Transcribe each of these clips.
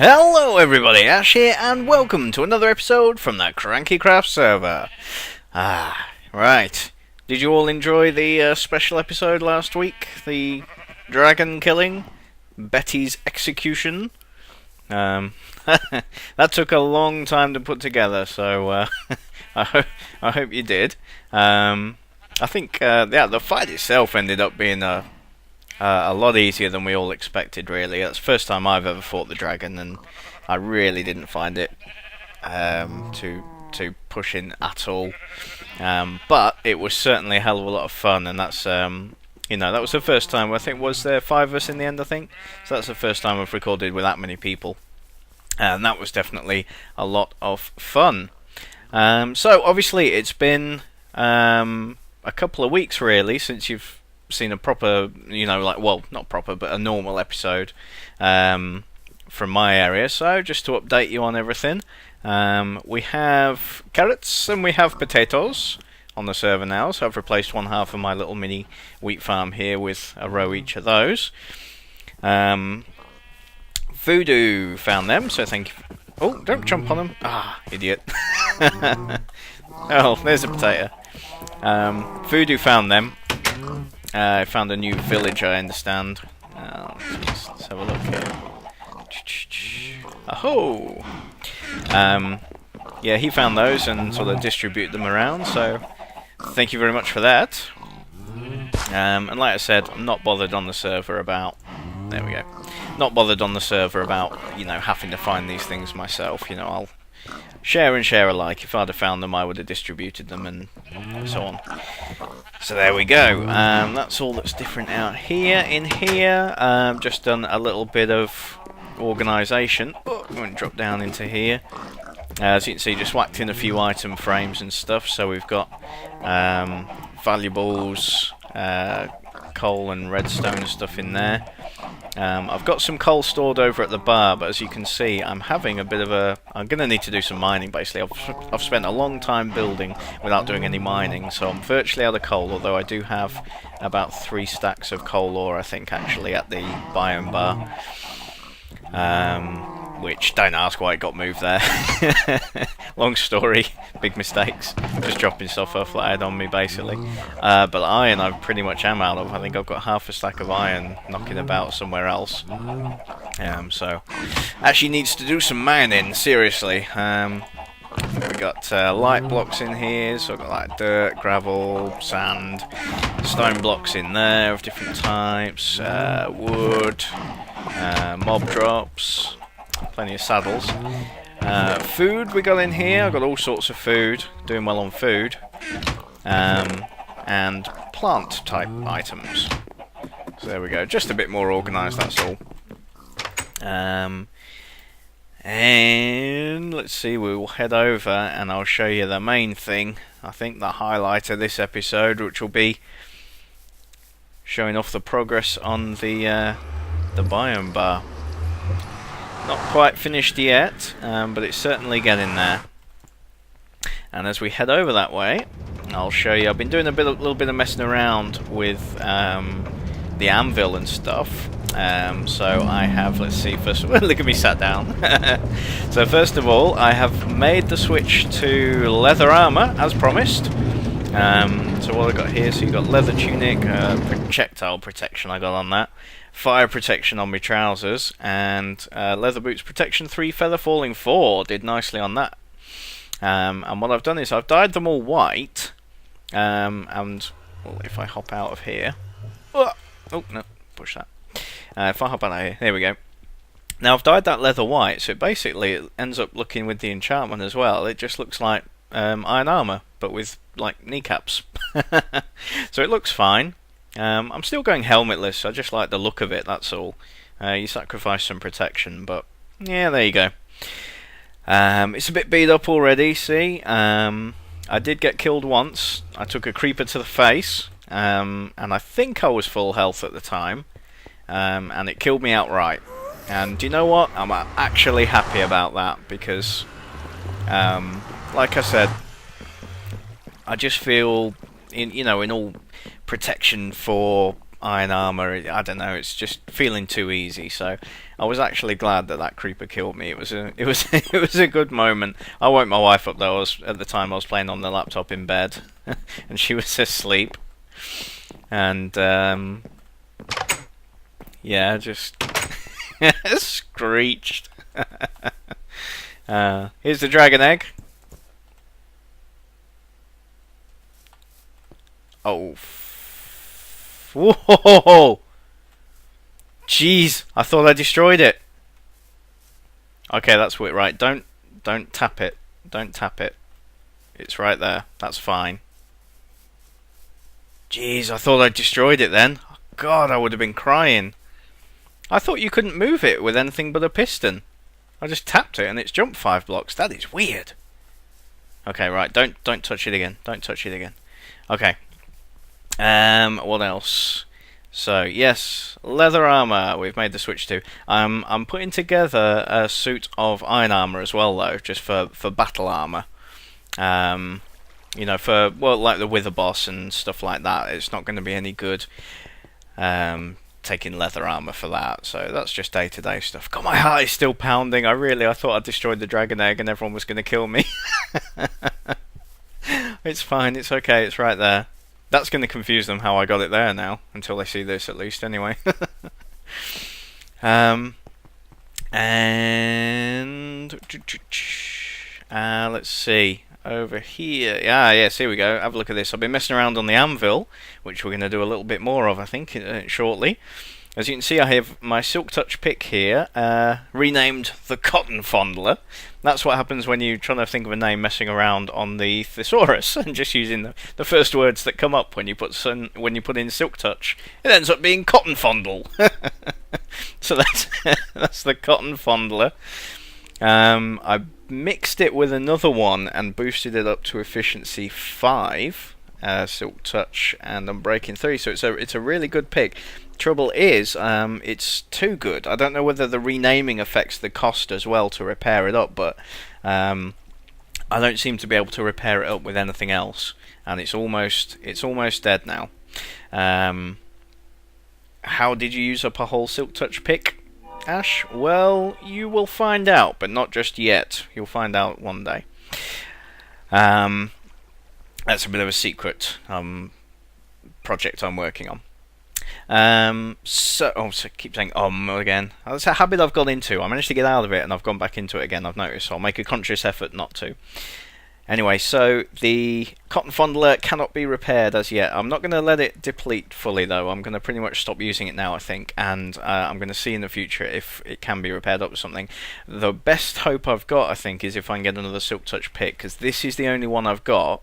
Hello everybody, Ash here, and welcome to another episode from the KrankyKraft server. Right. Did you all enjoy the special episode last week? The dragon killing? Betty's execution? That took a long time to put together, so I hope you did. I think the fight itself ended up being a lot easier than we all expected, really. That's the first time I've ever fought the dragon, and I really didn't find it too pushing at all. But it was certainly a hell of a lot of fun, and that's that was the first time. I think was there 5 of us in the end. I think so. That's the first time I've recorded with that many people, and that was definitely a lot of fun. So obviously it's been a couple of weeks really since you've seen a proper, not proper, but a normal episode from my area. So just to update you on everything, we have carrots and we have potatoes on the server now. So I've replaced one half of my little mini wheat farm here with a row each of those. Voodoo found them, so thank you. Oh, don't jump on them. Idiot. Oh, there's a potato. Voodoo found them. I found a new village, I understand. Let's have a look here. Aho! Yeah, he found those and sort of distributed them around, so thank you very much for that. And like I said, I'm not bothered on the server about... There we go. Not bothered on the server about, having to find these things myself. I'll share and share alike. If I'd have found them, I would have distributed them and so on. So there we go. That's all that's different out here. In here, just done a little bit of organisation. Oh, I'm going to drop down into here. As you can see, just whacked in a few item frames and stuff. So we've got valuables, coal and redstone and stuff in there. I've got some coal stored over at the bar, but as you can see, I'm having a bit of a... I'm going to need to do some mining, basically. I've spent a long time building without doing any mining, so I'm virtually out of coal, although I do have about 3 stacks of coal ore, I think, actually, at the biome bar. Which, don't ask why it got moved there. Long story, big mistakes. Just dropping stuff off that I had on me, basically. But iron I pretty much am out of. I think I've got half a stack of iron knocking about somewhere else. So, actually needs to do some mining, seriously. We got light blocks in here, so I've got like dirt, gravel, sand, stone blocks in there of different types, wood, mob drops, plenty of saddles. Food we got in here. I've got all sorts of food, doing well on food, and plant type items. So there we go, just a bit more organised, that's all. And let's see, we will head over and I'll show you the main thing, I think the highlight of this episode, which will be showing off the progress on the biome bar. Not quite finished yet, but it's certainly getting there. And as we head over that way, I'll show you. I've been doing a little bit of messing around with the anvil and stuff. So I have, let's see, first of all, look at me sat down. So first of all, I have made the switch to leather armor, as promised. So what I've got here, so you've got leather tunic, projectile protection I got on that, fire protection on my trousers, and leather boots protection 3, feather falling 4, did nicely on that. And what I've done is I've dyed them all white, and well, if I hop out of here, oh no, push that. If I hop out of here, there we go. Now I've dyed that leather white, so basically it ends up looking with the enchantment as well. It just looks like iron armor, but with like kneecaps. So it looks fine. I'm still going helmetless. I just like the look of it. That's all. You sacrifice some protection, but yeah, there you go. It's a bit beat up already. See, I did get killed once. I took a creeper to the face, and I think I was full health at the time. And it killed me outright. And do you know what? I'm actually happy about that because, like I said, I just feel in all protection for iron armor. I don't know. It's just feeling too easy. So I was actually glad that that creeper killed me. It was it was a good moment. I woke my wife up though. At the time I was playing on the laptop in bed, and she was asleep. And yeah, just screeched. Here's the dragon egg. Oh. Whoa! Jeez, I thought I destroyed it. Okay, that's it. Right, don't tap it. Don't tap it. It's right there. That's fine. Jeez, I thought I destroyed it then. God, I would have been crying. I thought you couldn't move it with anything but a piston. I just tapped it and it's jumped 5 blocks. That is weird. Okay, right. Don't touch it again. Don't touch it again. Okay. What else? So yes, leather armor. We've made the switch to. I'm putting together a suit of iron armor as well, though, just for battle armor. You know, for like the Wither boss and stuff like that. It's not going to be any good. Taking leather armor for that, so that's just day-to-day stuff. God, my heart is still pounding. I thought I destroyed the dragon egg and everyone was going to kill me. It's fine. It's okay. It's right there. That's going to confuse them how I got it there now, until they see this at least anyway. And let's see over here. Yes, here we go. Have a look at this. I've been messing around on the anvil, which we're going to do a little bit more of, I think, shortly. As you can see, I have my Silk Touch pick here, renamed the Cotton Fondler. That's what happens when you're trying to think of a name messing around on the thesaurus and just using the first words that come up when you put in Silk Touch. It ends up being Cotton Fondle. So that's the Cotton Fondler. I mixed it with another one and boosted it up to efficiency 5, Silk Touch and Unbreaking 3. So it's a really good pick. Trouble is, it's too good. I don't know whether the renaming affects the cost as well to repair it up, but I don't seem to be able to repair it up with anything else, and it's almost dead now. How did you use up a whole Silk Touch pick, Ash? Well, you will find out, but not just yet. You'll find out one day. That's a bit of a secret project I'm working on. So keep saying again. That's a habit I've got into. I managed to get out of it and I've gone back into it again, I've noticed, so I'll make a conscious effort not to. Anyway, so the Cotton Fondler cannot be repaired as yet. I'm not going to let it deplete fully though. I'm going to pretty much stop using it now, I think, and I'm going to see in the future if it can be repaired up with something. The best hope I've got, I think, is if I can get another Silk Touch pick, because this is the only one I've got,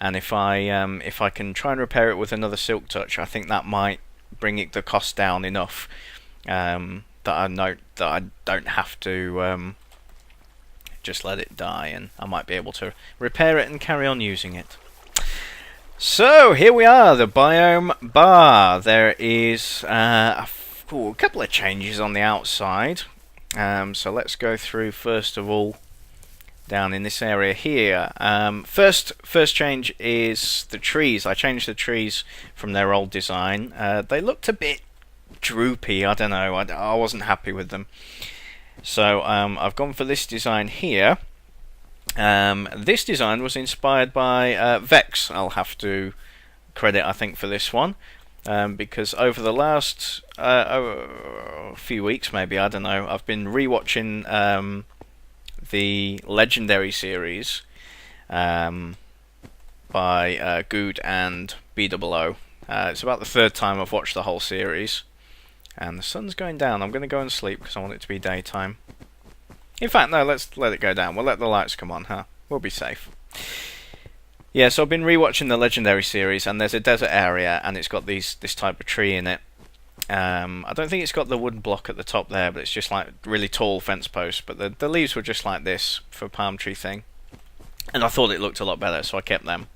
and if I can try and repair it with another Silk Touch, I think that might bring the cost down enough that I don't have to just let it die, and I might be able to repair it and carry on using it. So here we are, the biome bar. There is a couple of changes on the outside. So let's go through first of all down in this area here. First change is the trees. I changed the trees from their old design. They looked a bit droopy. I don't know. I wasn't happy with them. So I've gone for this design here. This design was inspired by Vex. I'll have to credit, I think, for this one. Because over the last few weeks, maybe, I don't know, I've been rewatching the Legendary series by Good and BOO. It's about the third time I've watched the whole series, and the sun's going down. I'm going to go and sleep because I want it to be daytime. In fact, no, let's let it go down. We'll let the lights come on, huh? We'll be safe. Yeah, so I've been rewatching the Legendary series, and there's a desert area, and it's got this type of tree in it. I don't think it's got the wooden block at the top there, but it's just like really tall fence posts. But the leaves were just like this for a palm tree thing, and I thought it looked a lot better, so I kept them.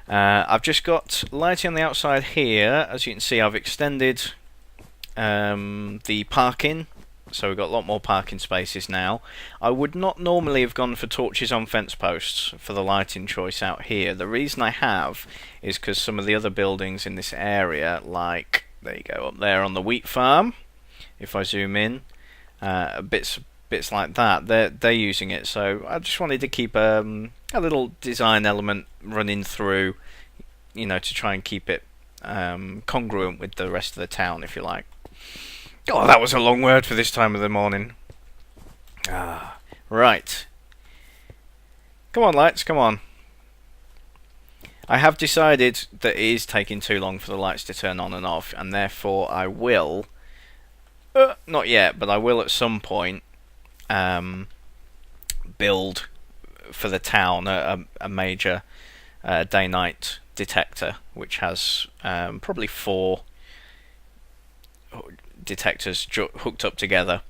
I've just got lighting on the outside here. As you can see, I've extended the parking, so we've got a lot more parking spaces now. I would not normally have gone for torches on fence posts for the lighting choice out here. The reason I have is because some of the other buildings in this area, like There you go, up there on the wheat farm. If I zoom in, bits like that, they're using it. So I just wanted to keep a little design element running through, you know, to try and keep it congruent with the rest of the town, if you like. Oh, that was a long word for this time of the morning. Right. Come on, lights, come on. I have decided that it is taking too long for the lights to turn on and off, and therefore I will, not yet, but I will at some point, build for the town a major day-night detector, which has probably 4 detectors hooked up together.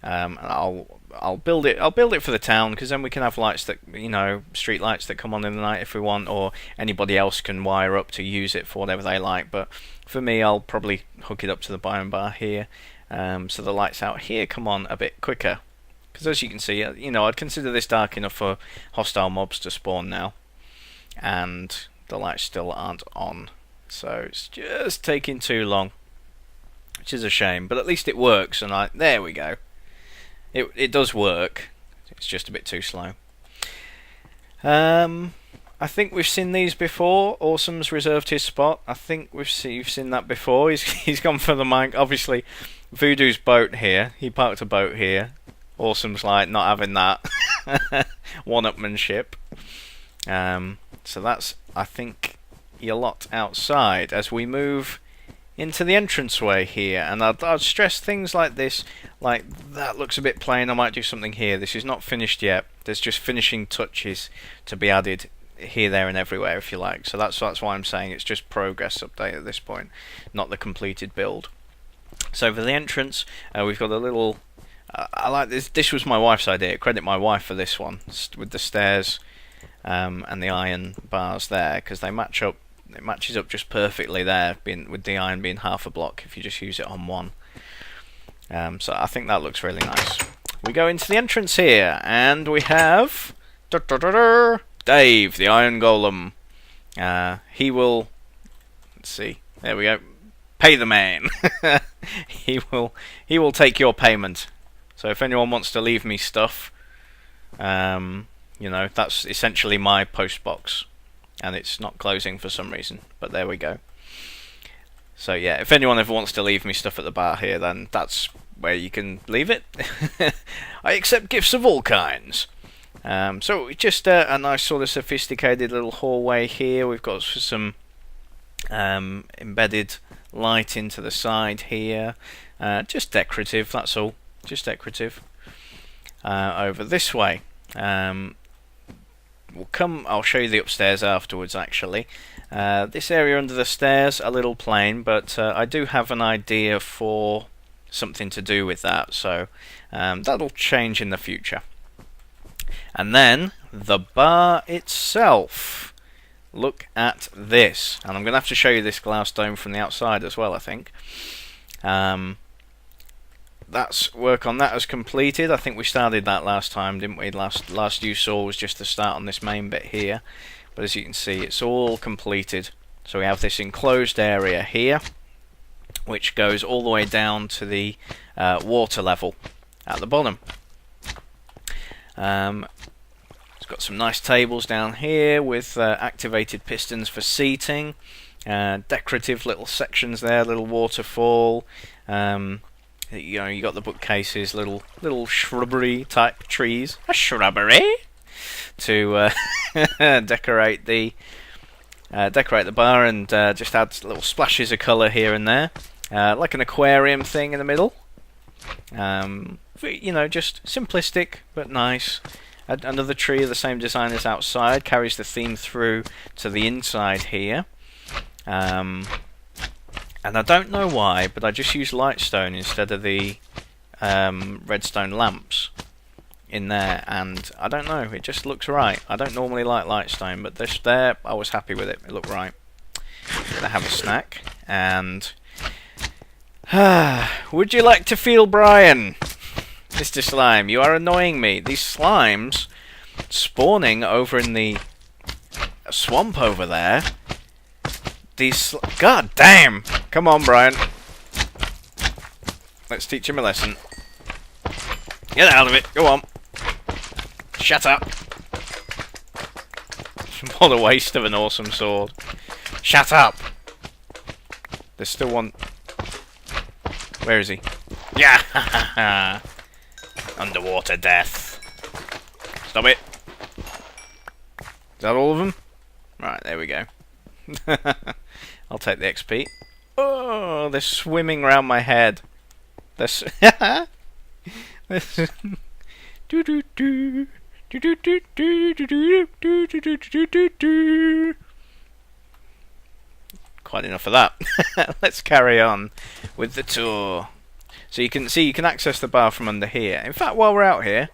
And I'll build it for the town, because then we can have lights that, you know, street lights that come on in the night if we want, or anybody else can wire up to use it for whatever they like. But for me, I'll probably hook it up to the biome bar here, so the lights out here come on a bit quicker. Because as you can see, you know, I'd consider this dark enough for hostile mobs to spawn now, and the lights still aren't on, so it's just taking too long, which is a shame. But at least it works, and there we go. It does work. It's just a bit too slow. I think we've seen these before. Awesome's reserved his spot. I think you've seen that before. He's gone for the mic. Obviously, Voodoo's boat here. He parked a boat here. Awesome's like not having that. One-upmanship. So that's, I think, your lot outside as we move into the entranceway here. And I'd stress things like this, like that looks a bit plain, I might do something here. This is not finished yet. There's just finishing touches to be added here, there and everywhere, if you like. So that's why I'm saying it's just progress update at this point, not the completed build. So for the entrance, we've got a little, I like this. This was my wife's idea. Credit my wife for this one, with the stairs and the iron bars there, because they match up. It matches up just perfectly there, with the iron being half a block if you just use it on one. So I think that looks really nice. We go into the entrance here, and we have Dave, the Iron Golem. He will, let's see, there we go. Pay the man. He will take your payment. So if anyone wants to leave me stuff, you know, that's essentially my post box. And it's not closing for some reason, but there we go. So yeah, if anyone ever wants to leave me stuff at the bar here, then that's where you can leave it. I accept gifts of all kinds. So just a nice sort of sophisticated little hallway here. We've got some embedded light into the side here. Just decorative, that's all. Just decorative. Over this way. I'll show you the upstairs afterwards, actually. This area under the stairs, a little plain, but I do have an idea for something to do with that, so that'll change in the future. And then, the bar itself. Look at this. And I'm going to have to show you this glass dome from the outside as well, I think. That's work on that is completed. I think we started that last time, didn't we? Last you saw was just the start on this main bit here, but as you can see, it's all completed. So we have this enclosed area here, which goes all the way down to the water level at the bottom. It's got some nice tables down here with activated pistons for seating, decorative little sections there, little waterfall. You know, you got the bookcases, little shrubbery type trees, a shrubbery, to decorate the bar, and just add little splashes of colour here and there, like an aquarium thing in the middle. You know, just simplistic but nice. Another tree of the same design as outside, carries the theme through to the inside here. And I don't know why, but I just used lightstone instead of the redstone lamps in there, and I don't know, it just looks right. I don't normally like lightstone, but this there, I was happy with it. It looked right. Gonna have a snack, and would you like to feel Brian? Mr. Slime, you are annoying me. These slimes spawning over in the swamp over there. God damn! Come on, Brian. Let's teach him a lesson. Get out of it. Go on. Shut up. What a waste of an awesome sword. Shut up. There's still one. Where is he? Yeah. Underwater death. Stop it. Is that all of them? Right, there we go. I'll take the XP. Oh, they're swimming round my head. They're do do do do do do do do do do do do. Quite enough of that. Let's carry on with the tour. So you can see you can access the bar from under here. In fact, while we're out here,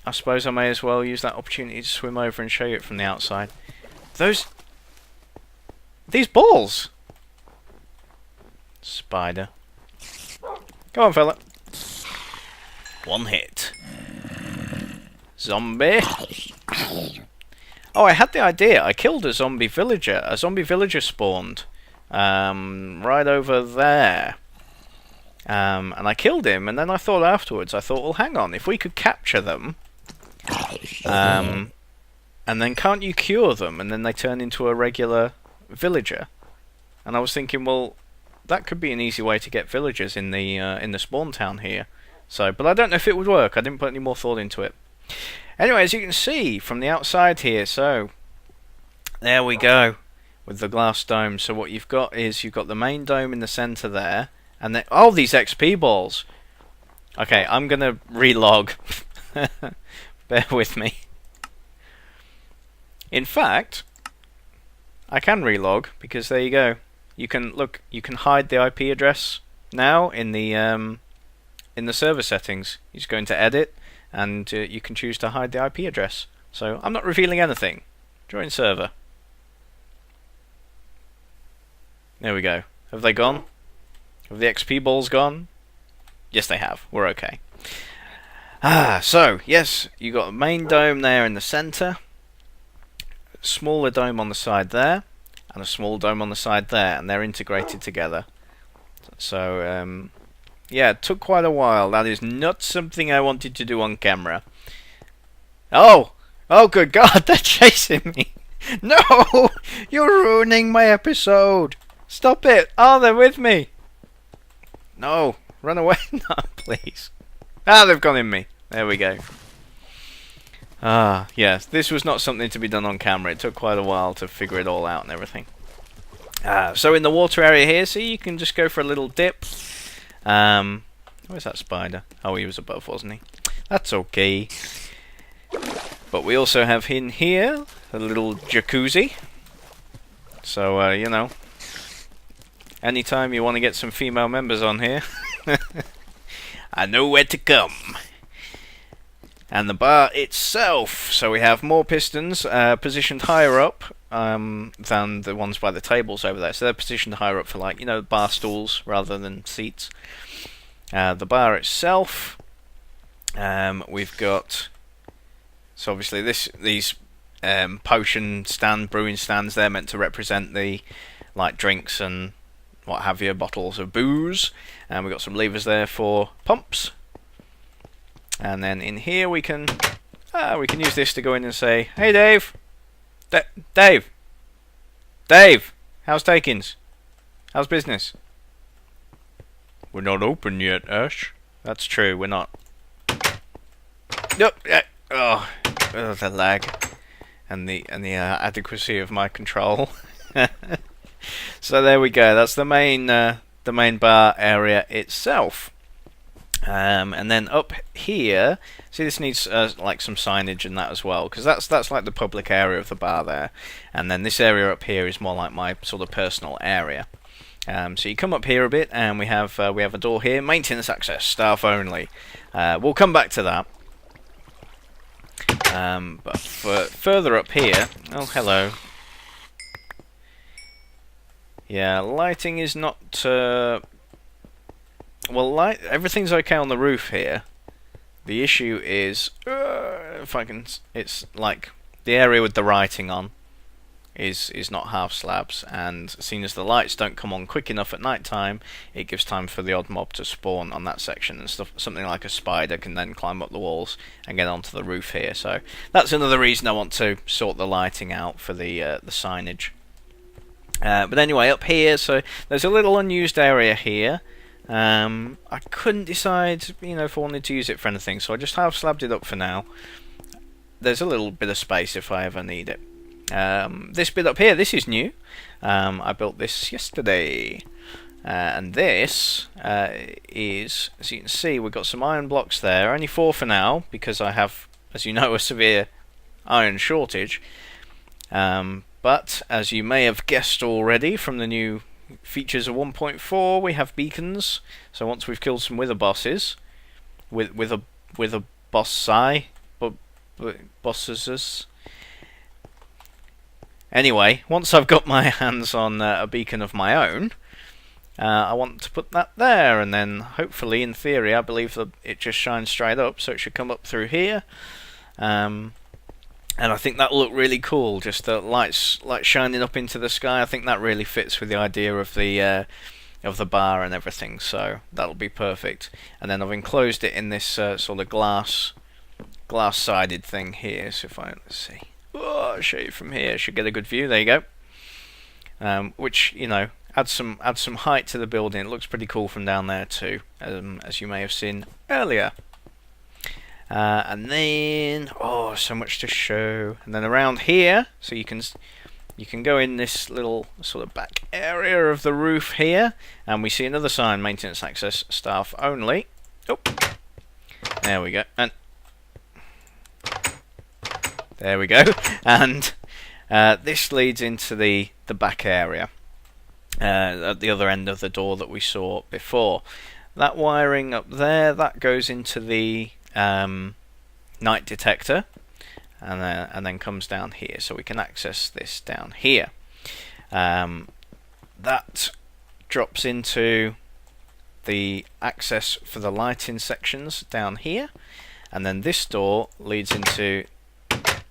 I suppose I may as well use that opportunity to swim over and show you it from the outside. These balls. Spider. Come on, fella. One hit. Zombie. Oh, I had the idea. I killed a zombie villager. A zombie villager spawned right over there. And I killed him, and then I thought afterwards, well, hang on, if we could capture them, and then can't you cure them, and then they turn into a regular villager? And I was thinking, well, that could be an easy way to get villagers in the spawn town here. So, but I don't know if it would work. I didn't put any more thought into it. Anyway, as you can see from the outside here, so there we go with the glass dome. So what you've got is you've got the main dome in the center there, and then oh, these XP balls. Okay, I'm gonna relog. Bear with me. In fact, I can relog because there you go. You can look. You can hide the IP address now in the server settings. You just go into edit, and you can choose to hide the IP address. So I'm not revealing anything. Join server. There we go. Have they gone? Have the XP balls gone? Yes, they have. We're okay. So yes, you got a main dome there in the center, a smaller dome on the side there, and a small dome on the side there, and they're integrated together. So yeah, it took quite a while. That is not something I wanted to do on camera. Oh! Oh, good God, they're chasing me! No! You're ruining my episode! Stop it! Oh, they're with me! No! Run away! No, please. Ah, they've gone in me. There we go. Ah, yes, this was not something to be done on camera. It took quite a while to figure it all out and everything. So in the water area here, see, you can just go for a little dip. Where's that spider? Oh, he was above, wasn't he? That's okay. But we also have in here a little jacuzzi. So, you know, anytime you want to get some female members on here, I know where to come. And the bar itself. So we have more pistons positioned higher up than the ones by the tables over there. So they're positioned higher up for, like, you know, bar stools rather than seats. The bar itself, we've got, so obviously these potion stand, brewing stands, they're meant to represent the, like, drinks and what have you, bottles of booze. And we've got some levers there for pumps. And then in here we can use this to go in and say, hey Dave, Dave, how's takings? How's business? We're not open yet, Ash. That's true, we're not. Nope. Oh, the lag and the adequacy of my control. So there we go. That's the main bar area itself. And then up here, see, this needs like some signage and that as well, because that's like the public area of the bar there. And then this area up here is more like my sort of personal area. So you come up here a bit, and we have a door here, maintenance access, staff only. We'll come back to that. But further up here, oh hello. Yeah, lighting is not. Well, everything's okay on the roof here. The issue is, if I can, it's like the area with the writing on. is not half slabs, and seeing as the lights don't come on quick enough at night time, it gives time for the odd mob to spawn on that section, and something like a spider can then climb up the walls and get onto the roof here. So that's another reason I want to sort the lighting out for the signage. But anyway, up here, so there's a little unused area here. I couldn't decide, if I wanted to use it for anything, so I just half slabbed it up for now. There's a little bit of space if I ever need it. This bit up here, this is new. I built this yesterday. And this is, as you can see, we've got some iron blocks there. Only 4 for now, because I have, as you know, a severe iron shortage. But, as you may have guessed already from the new features of 1.4, we have beacons. So once we've killed some wither bosses, with a bosses. Anyway, once I've got my hands on a beacon of my own, I want to put that there, and then hopefully, in theory, I believe that it just shines straight up, so it should come up through here. And I think that'll look really cool, just the lights shining up into the sky. I think that really fits with the idea of the bar and everything, so that'll be perfect. And then I've enclosed it in this sort of glass-sided thing here. So if let's see, I'll show you from here. Should get a good view. There you go. Which adds some height to the building. It looks pretty cool from down there too, as you may have seen earlier. And then so much to show. And then around here, so you can go in this little sort of back area of the roof here, and we see another sign: maintenance access staff only. Oh, there we go. And there we go. And this leads into the back area at the other end of the door that we saw before. That wiring up there, that goes into the night detector, and then comes down here, so we can access this down here. That drops into the access for the lighting sections down here, and then this door leads into...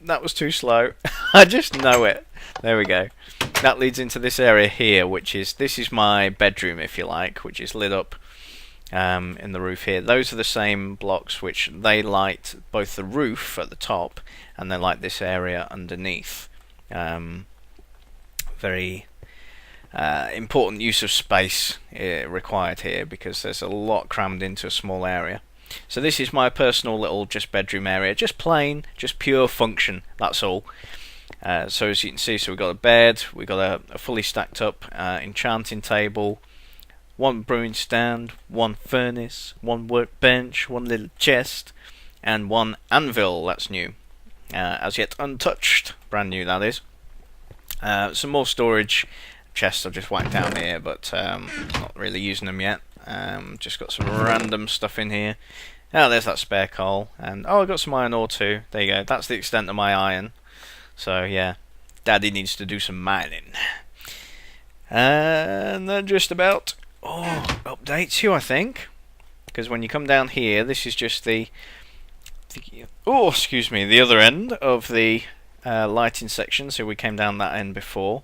That was too slow. I just know it. There we go. That leads into this area here, this is my bedroom, if you like, which is lit up in the roof here. Those are the same blocks which they light both the roof at the top and they light this area underneath. Very important use of space required here, because there's a lot crammed into a small area. So this is my personal little just bedroom area, just plain, just pure function, that's all. So as you can see, so we've got a bed, we've got a fully stacked up enchanting table, one brewing stand, one furnace, one workbench, one little chest, and one anvil. That's new, as yet untouched, brand new that is. Some more storage chests I've just whacked down here, but not really using them yet. Just got some random stuff in here. Oh, there's that spare coal, and I've got some iron ore too. There you go. That's the extent of my iron. So yeah, Daddy needs to do some mining. And that just about updates you, I think, because when you come down here, this is just the other end of the lighting section. So we came down that end before,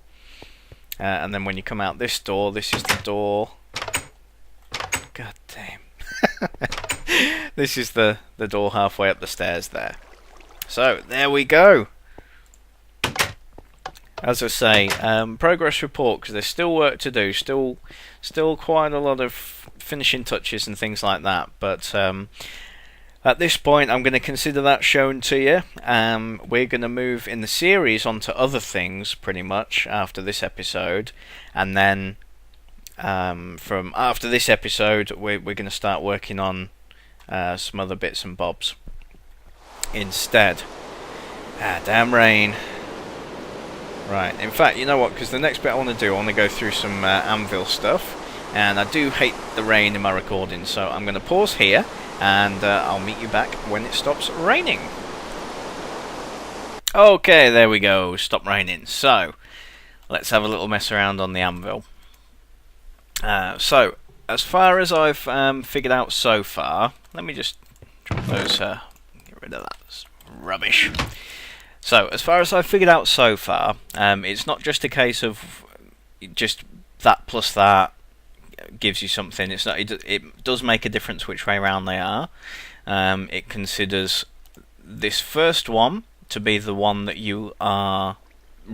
and then when you come out this door, this is the door. God damn. This is the door halfway up the stairs there. So there we go. As I say, progress report, because there's still work to do, still quite a lot of finishing touches and things like that, but at this point I'm going to consider that shown to you. We're going to move in the series onto other things pretty much after this episode, and then from after this episode we're going to start working on some other bits and bobs instead. Damn rain. Right, in fact, you know what, because the next bit I want to do, I want to go through some anvil stuff, and I do hate the rain in my recording, so I'm going to pause here, and I'll meet you back when it stops raining. Okay, there we go, stop raining. So, let's have a little mess around on the anvil. So, as far as I've figured out so far, let me just drop those, get rid of that rubbish. So as far as I've figured out so far, it's not just a case of just that plus that gives you something. It's not. It does make a difference which way around they are. It considers this first one to be the one that you are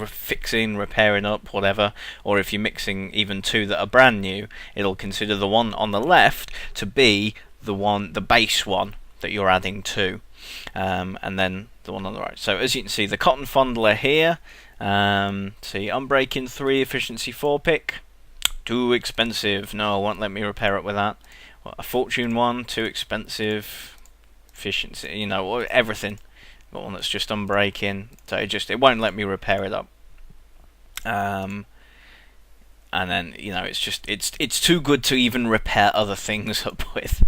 fixing, repairing up, whatever, or if you're mixing even two that are brand new, it'll consider the one on the left to be the base one that you're adding to, and then the one on the right. So as you can see, the cotton fondler here, see, Unbreaking 3, efficiency 4 pick, too expensive. No, it won't let me repair it with that. A fortune one, too expensive. Efficiency, you know, everything. Got one that's just unbreaking, so it won't let me repair it up. And then, you know, it's too good to even repair other things up with.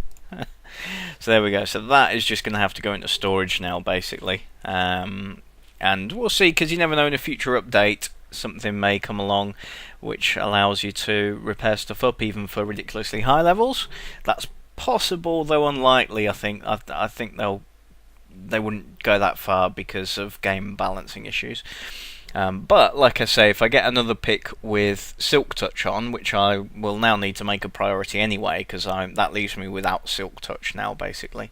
So there we go. So that is just going to have to go into storage now, basically. And we'll see, because you never know, in a future update something may come along which allows you to repair stuff up even for ridiculously high levels. That's possible, though unlikely. I think they wouldn't go that far because of game balancing issues. But like I say, if I get another pick with Silk Touch on, which I will now need to make a priority anyway, because that leaves me without Silk Touch now, basically.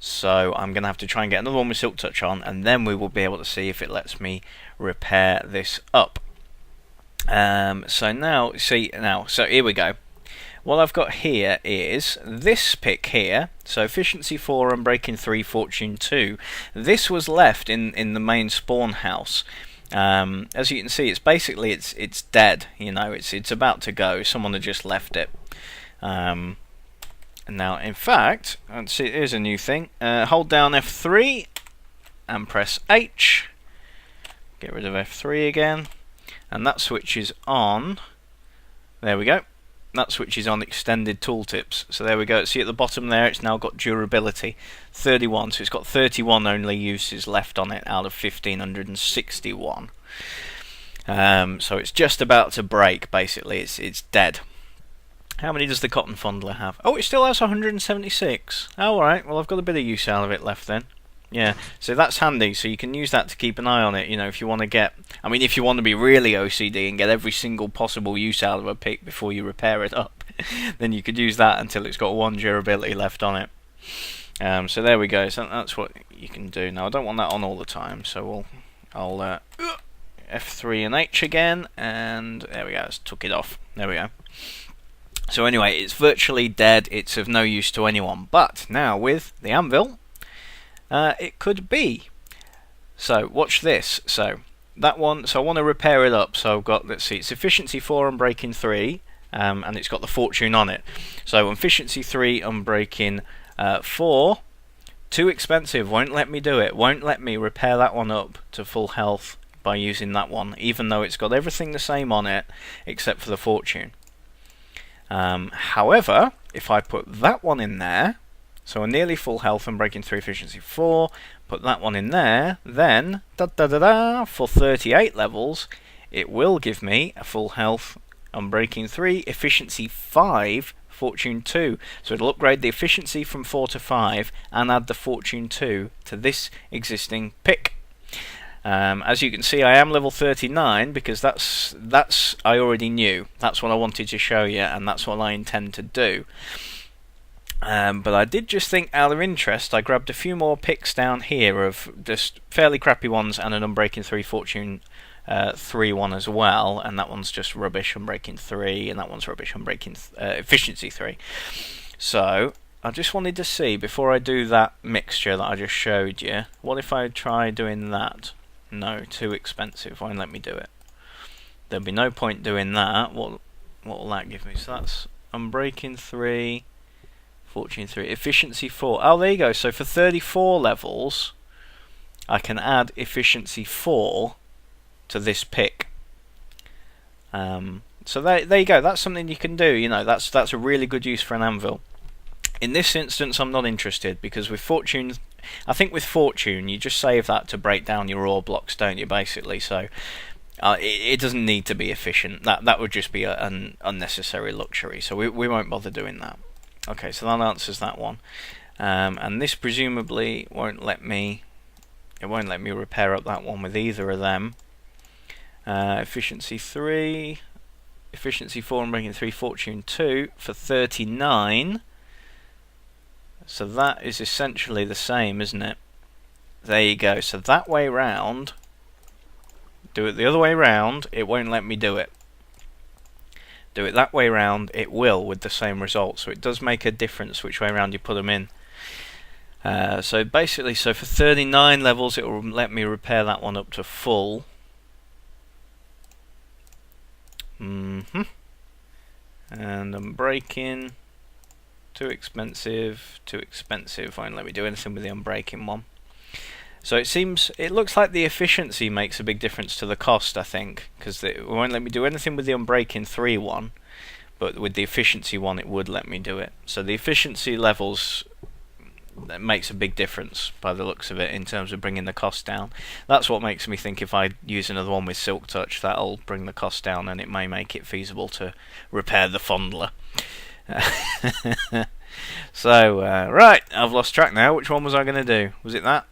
So I'm going to have to try and get another one with Silk Touch on, and then we will be able to see if it lets me repair this up. So here we go. What I've got here is this pick here, so efficiency 4, Unbreaking 3, fortune 2. This was left in the main spawn house. As you can see, it's basically it's dead. You know, it's about to go. Someone had just left it. Now, in fact, let's see. Here's a new thing. Hold down F3 and press H. Get rid of F3 again, and that switches on. There we go. That switches on extended tooltips. So there we go. See at the bottom there, it's now got durability 31. So it's got 31 only uses left on it out of 1561. So it's just about to break. Basically, it's dead. How many does the cotton fondler have? Oh, it still has 176. Oh, alright. Well, I've got a bit of use out of it left then. Yeah, so that's handy, so you can use that to keep an eye on it, you know, if you want to get... I mean, if you want to be really OCD and get every single possible use out of a pick before you repair it up, then you could use that until it's got 1 durability left on it. So there we go, so that's what you can do. Now, I don't want that on all the time, so I'll F3 and H again, and there we go, let's took it off. There we go. So anyway, it's virtually dead, it's of no use to anyone, but now with the anvil... it could be. So watch this. So that one. So I want to repair it up. So I've got, let's see, it's efficiency 4, Unbreaking 3, and it's got the fortune on it. So efficiency 3, Unbreaking 4, too expensive. Won't let me do it. Won't let me repair that one up to full health by using that one, even though it's got everything the same on it except for the fortune. However, if I put that one in there. So a nearly full health Unbreaking 3, efficiency 4, put that one in there, then, for 38 levels, it will give me a full health Unbreaking 3, efficiency 5, fortune 2. So it'll upgrade the efficiency from 4 to 5 and add the fortune 2 to this existing pick. As you can see, I am level 39 because that's I already knew. That's what I wanted to show you, and that's what I intend to do. But I did just think, out of interest, I grabbed a few more picks down here of just fairly crappy ones and an Unbreaking 3 Fortune 3 one as well, and that one's just rubbish, Unbreaking 3, and that one's rubbish, Unbreaking Efficiency 3. So, I just wanted to see, before I do that mixture that I just showed you, what if I try doing that? No, too expensive, won't let me do it. There'll be no point doing that. What will that give me? So that's Unbreaking 3... Fortune 3, efficiency 4. Oh, there you go. So for 34 levels, I can add efficiency 4 to this pick. So there you go. That's something you can do. You know, that's a really good use for an anvil. In this instance, I'm not interested because with fortune, I think with fortune, you just save that to break down your ore blocks, don't you? Basically, so it doesn't need to be efficient. That would just be an unnecessary luxury. So we won't bother doing that. Okay, so that answers that one. And this presumably won't let me it won't let me repair up that one with either of them. Efficiency 3, efficiency 4 and breaking 3, fortune 2 for 39. So that is essentially the same, isn't it? There you go. So that way round, do it the other way round, it won't let me do it. Do it that way round, it will, with the same result. So it does make a difference which way round you put them in. So basically, so for 39 levels, it will let me repair that one up to full. And unbreaking, too expensive, won't let me do anything with the unbreaking one. So it looks like the efficiency makes a big difference to the cost, I think, because it won't let me do anything with the unbreaking 3 one, but with the efficiency one it would let me do it. So the efficiency levels, that makes a big difference by the looks of it in terms of bringing the cost down. That's what makes me think if I use another one with Silk Touch, that'll bring the cost down and it may make it feasible to repair the fondler. So, right, I've lost track now. Which one was I going to do? Was it that?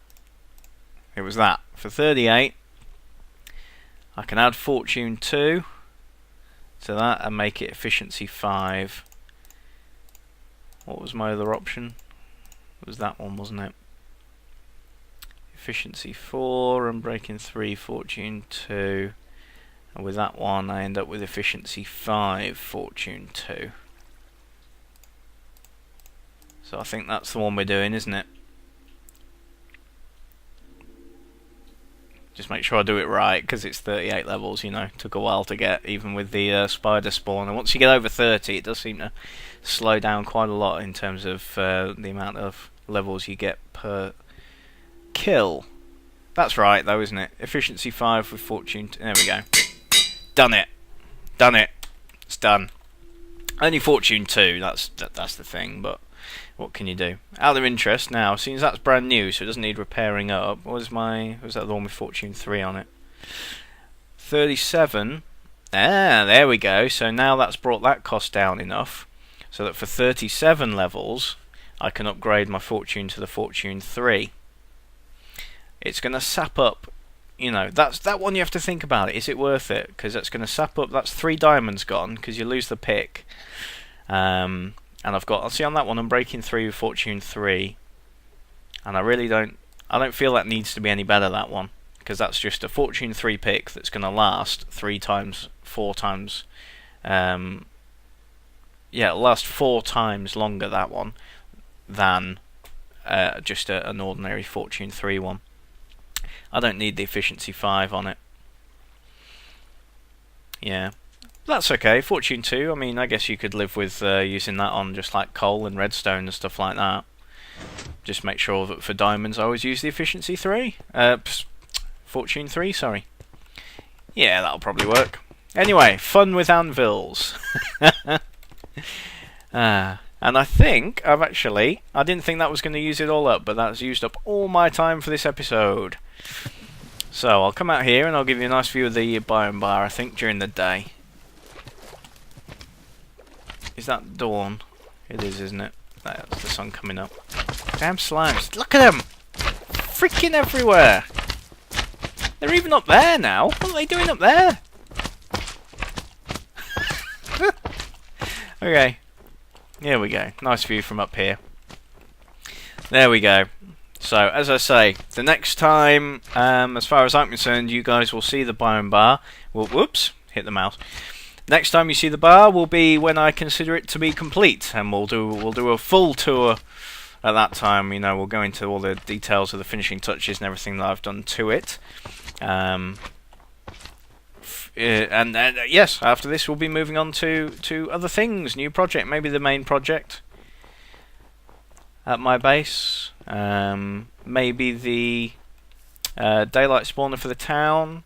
It was that. For 38, I can add fortune 2 to that and make it efficiency 5. What was my other option? It was that one, wasn't it? Efficiency 4 and breaking 3, fortune 2. And with that one, I end up with efficiency 5, fortune 2. So I think that's the one we're doing, isn't it? Just make sure I do it right, because it's 38 levels, you know. Took a while to get, even with the spider spawn. And once you get over 30, it does seem to slow down quite a lot in terms of the amount of levels you get per kill. That's right, though, isn't it? Efficiency 5 with fortune. There we go. Done it. Done it. It's done. Only fortune 2. That's the thing, but what can you do? Out of interest now, since that's brand new, so it doesn't need repairing up. Was that the one with fortune 3 on it? 37. There we go. So now that's brought that cost down enough, so that for 37 levels, I can upgrade my fortune to the fortune 3. It's going to sap up. You know, that's that one. You have to think about it. Is it worth it? Because that's going to sap up. That's 3 diamonds gone because you lose the pick. And I've got, see on that one, I'm breaking 3 with fortune 3, and I don't feel that needs to be any better, that one, because that's just a fortune 3 pick that's going to last 4 times, it'll last 4 times longer, that one, than just an ordinary fortune 3 one. I don't need the efficiency 5 on it. Yeah. That's okay. Fortune 2, I mean, I guess you could live with using that on just like coal and redstone and stuff like that. Just make sure that for diamonds I always use the efficiency 3. Fortune 3, sorry. Yeah, that'll probably work. Anyway, fun with anvils. And I think I didn't think that was going to use it all up, but that's used up all my time for this episode. So I'll come out here and I'll give you a nice view of the biome bar, I think, during the day. Is that dawn? It is, isn't it? That's the sun coming up. Damn slimes. Look at them! Freaking everywhere! They're even up there now. What are they doing up there? Okay. Here we go. Nice view from up here. There we go. So, as I say, the next time, as far as I'm concerned, you guys will see the biome bar. Whoops! Hit the mouse. Next time you see the bar will be when I consider it to be complete, and we'll do a full tour at that time. You know, we'll go into all the details of the finishing touches and everything that I've done to it. Yes, after this we'll be moving on to other things, new project, maybe the main project at my base, maybe the daylight spawner for the town.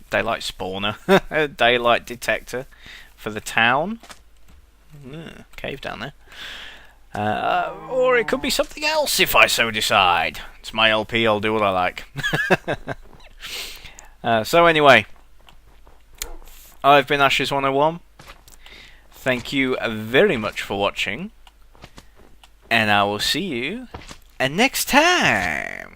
Daylight spawner, daylight detector for the town. Cave down there. Or it could be something else if I so decide. It's my LP, I'll do what I like. So anyway, I've been Ashes101. Thank you very much for watching, and I will see you next time.